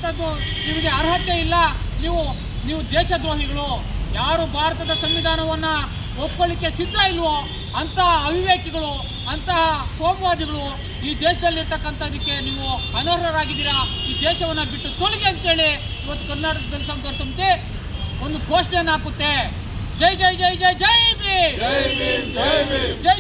ಇರ್ತಕ್ಕಂಥದ್ದು ನಿಮಗೆ ಅರ್ಹತೆ ಇಲ್ಲ, ನೀವು ದೇಶದ್ರೋಹಿಗಳು. ಯಾರು ಭಾರತದ ಸಂವಿಧಾನವನ್ನು ಒಪ್ಕೊಳ್ಳಿಕ್ಕೆ ಸಿದ್ಧ ಇಲ್ವೋ ಅಂತಹ ಅವಿವೇಕಿಗಳು, ಅಂತಹ ಕೋಮುವಾದಿಗಳು ಈ ದೇಶದಲ್ಲಿರ್ತಕ್ಕಂಥದಕ್ಕೆ ನೀವು ಅನರ್ಹರಾಗಿದ್ದೀರಾ. ಈ ದೇಶವನ್ನು ಬಿಟ್ಟು ತೊಲಗಿ ಅಂತೇಳಿ ಇವತ್ತು ಕರ್ನಾಟಕ ಜನಸಂಘ ಸಮಿತಿ ಒಂದು ಘೋಷಣೆಯನ್ನು ಹಾಕುತ್ತೆ. ಜೈ ಜೈ ಜೈ ಜೈ ಜೈ ಭೀಮ್, ಜೈ